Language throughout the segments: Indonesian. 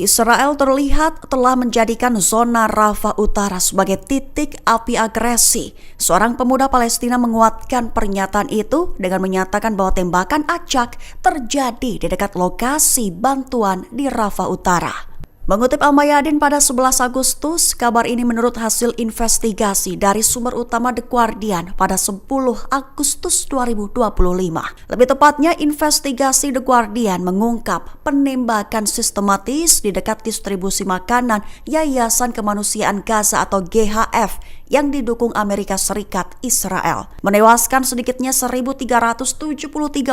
Israel terlihat telah menjadikan zona Rafah Utara sebagai titik api agresi. Seorang pemuda Palestina menguatkan pernyataan itu dengan menyatakan bahwa tembakan acak terjadi di dekat lokasi bantuan di Rafah Utara. Mengutip Al-Mayadin pada 11 Agustus, kabar ini menurut hasil investigasi dari sumber utama The Guardian pada 10 Agustus 2025. Lebih tepatnya, investigasi The Guardian mengungkap penembakan sistematis di dekat distribusi makanan Yayasan Kemanusiaan Gaza atau GHF yang didukung Amerika Serikat Israel, menewaskan sedikitnya 1.373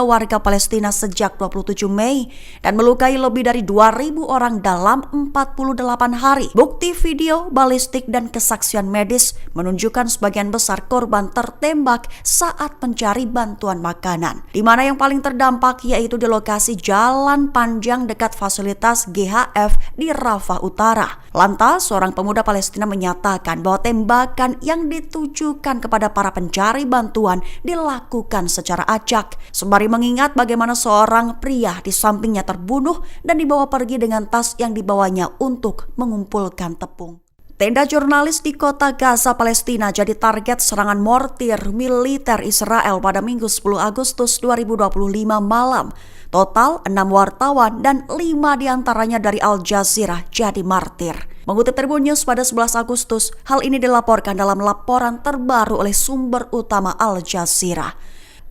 warga Palestina sejak 27 Mei dan melukai lebih dari 2.000 orang dalam 48 hari. Bukti video, balistik, dan kesaksian medis menunjukkan sebagian besar korban tertembak saat mencari bantuan makanan, di mana yang paling terdampak yaitu di lokasi jalan panjang dekat fasilitas GHF di Rafah Utara. Lantas, seorang pemuda Palestina menyatakan bahwa tembakan yang ditujukan kepada para pencari bantuan dilakukan secara acak, sembari mengingat bagaimana seorang pria di sampingnya terbunuh dan dibawa pergi dengan tas yang dibawanya untuk mengumpulkan tepung. Tenda jurnalis di kota Gaza, Palestina jadi target serangan mortir militer Israel pada Minggu 10 Agustus 2025 malam. Total 6 wartawan dan 5 diantaranya dari Al Jazeera jadi martir. Mengutip Tribun News pada 11 Agustus, hal ini dilaporkan dalam laporan terbaru oleh sumber utama Al Jazeera.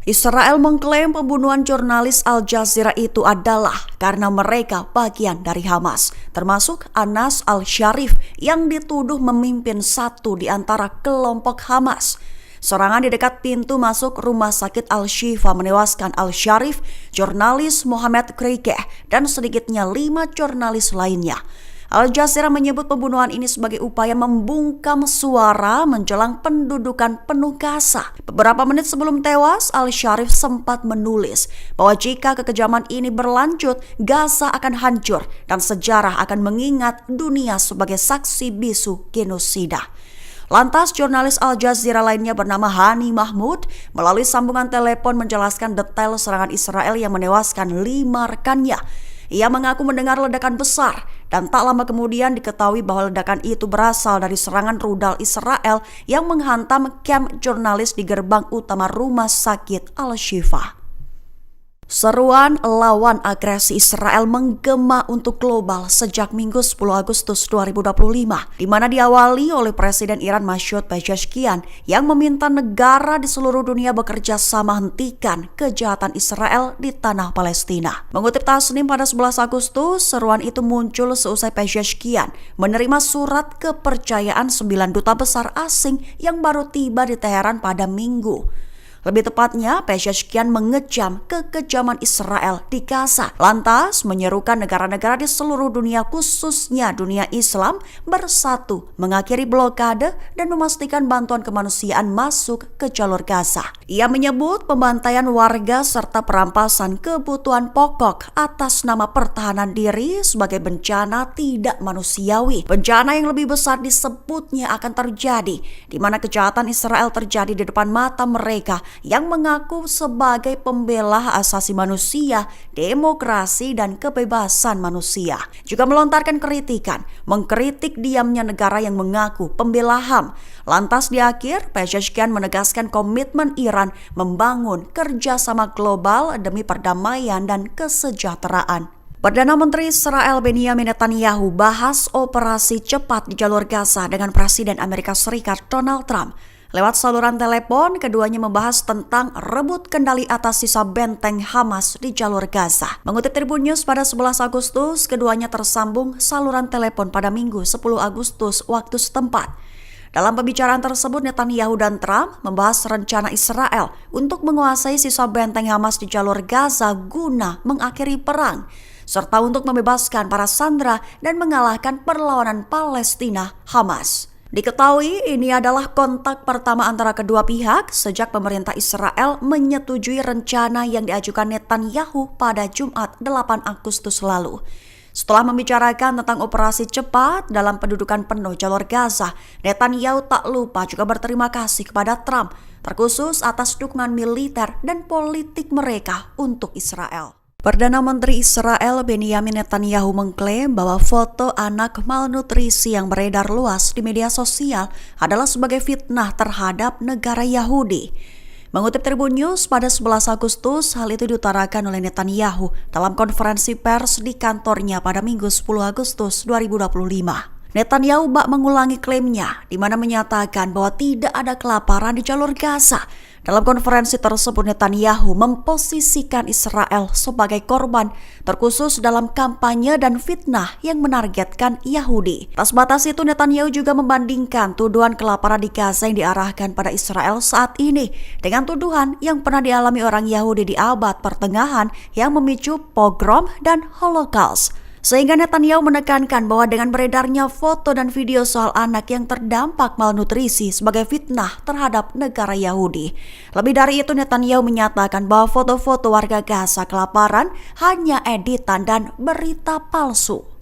Israel mengklaim pembunuhan jurnalis Al Jazeera itu adalah karena mereka bagian dari Hamas, termasuk Anas Al-Sharif yang dituduh memimpin satu di antara kelompok Hamas. Serangan di dekat pintu masuk rumah sakit Al-Shifa menewaskan Al-Sharif, jurnalis Mohamed Kreikeh, dan sedikitnya 5 jurnalis lainnya. Al Jazeera menyebut pembunuhan ini sebagai upaya membungkam suara menjelang pendudukan penuh Gaza. Beberapa menit sebelum tewas, Al-Sharif sempat menulis bahwa jika kekejaman ini berlanjut, Gaza akan hancur dan sejarah akan mengingat dunia sebagai saksi bisu genosida. Lantas, jurnalis Al Jazeera lainnya bernama Hani Mahmud melalui sambungan telepon menjelaskan detail serangan Israel yang menewaskan 5 rekannya. Ia mengaku mendengar ledakan besar dan tak lama kemudian diketahui bahwa ledakan itu berasal dari serangan rudal Israel yang menghantam kamp jurnalis di gerbang utama rumah sakit Al-Shifa. Seruan lawan agresi Israel menggema untuk global sejak Minggu 10 Agustus 2025, di mana diawali oleh Presiden Iran Masoud Pezeshkian yang meminta negara di seluruh dunia bekerja sama hentikan kejahatan Israel di tanah Palestina. Mengutip Tasnim pada 11 Agustus, seruan itu muncul seusai Pezeshkian menerima surat kepercayaan 9 duta besar asing yang baru tiba di Teheran pada Minggu. Lebih tepatnya, Pezeshkian mengecam kekejaman Israel di Gaza, lantas menyerukan negara-negara di seluruh dunia khususnya dunia Islam bersatu mengakhiri blokade dan memastikan bantuan kemanusiaan masuk ke jalur Gaza. Ia menyebut pembantaian warga serta perampasan kebutuhan pokok atas nama pertahanan diri sebagai bencana tidak manusiawi. Bencana yang lebih besar disebutnya akan terjadi, di mana kejahatan Israel terjadi di depan mata mereka yang mengaku sebagai pembela asasi manusia, demokrasi, dan kebebasan manusia. Juga melontarkan kritikan, mengkritik diamnya negara yang mengaku pembela HAM. Lantas di akhir, Pezeshkian menegaskan komitmen Iran membangun kerjasama global demi perdamaian dan kesejahteraan. Perdana Menteri Israel Benjamin Netanyahu bahas operasi cepat di jalur Gaza dengan Presiden Amerika Serikat Donald Trump. Lewat saluran telepon, keduanya membahas tentang rebut kendali atas sisa benteng Hamas di jalur Gaza. Mengutip Tribun News pada 11 Agustus, keduanya tersambung saluran telepon pada Minggu 10 Agustus waktu setempat. Dalam pembicaraan tersebut, Netanyahu dan Trump membahas rencana Israel untuk menguasai sisa benteng Hamas di jalur Gaza guna mengakhiri perang, serta untuk membebaskan para sandera dan mengalahkan perlawanan Palestina Hamas. Diketahui ini adalah kontak pertama antara kedua pihak sejak pemerintah Israel menyetujui rencana yang diajukan Netanyahu pada Jumat 8 Agustus lalu. Setelah membicarakan tentang operasi cepat dalam pendudukan penuh jalur Gaza, Netanyahu tak lupa juga berterima kasih kepada Trump, terkhusus atas dukungan militer dan politik mereka untuk Israel. Perdana Menteri Israel Benjamin Netanyahu mengklaim bahwa foto anak malnutrisi yang beredar luas di media sosial adalah sebagai fitnah terhadap negara Yahudi. Mengutip Tribun News, pada 11 Agustus, hal itu diutarakan oleh Netanyahu dalam konferensi pers di kantornya pada Minggu 10 Agustus 2025. Netanyahu bak mengulangi klaimnya, di mana menyatakan bahwa tidak ada kelaparan di jalur Gaza. Dalam konferensi tersebut, Netanyahu memposisikan Israel sebagai korban, terkhusus dalam kampanye dan fitnah yang menargetkan Yahudi. Tak sebatas itu, Netanyahu juga membandingkan tuduhan kelaparan di Gaza yang diarahkan pada Israel saat ini dengan tuduhan yang pernah dialami orang Yahudi di abad pertengahan yang memicu pogrom dan Holocaust. Sehingga Netanyahu menekankan bahwa dengan beredarnya foto dan video soal anak yang terdampak malnutrisi sebagai fitnah terhadap negara Yahudi. Lebih dari itu, Netanyahu menyatakan bahwa foto-foto warga Gaza kelaparan hanya editan dan berita palsu.